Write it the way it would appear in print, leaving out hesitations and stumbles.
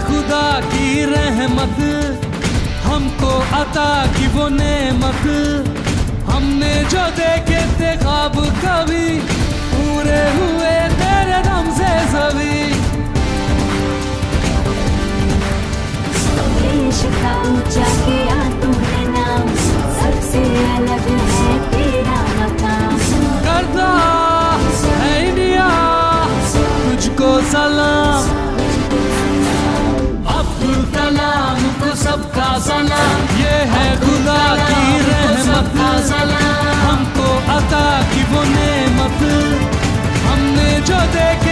खुदा की रहमत, हमको अता की वो नेमत। हमने जो देखे थे ख्वाब कभी, पूरे हुए तेरे दम से सभी। देश का ऊंचा किया तूने नाम, सबसे अलग है तेरा मकाम। करता है इंडिया तुझको सलाम, अब्दुल कलाम को सबका सलाम। ये है खुदा की रहमत, हमको अता की वो नेमत। हमने जो देखा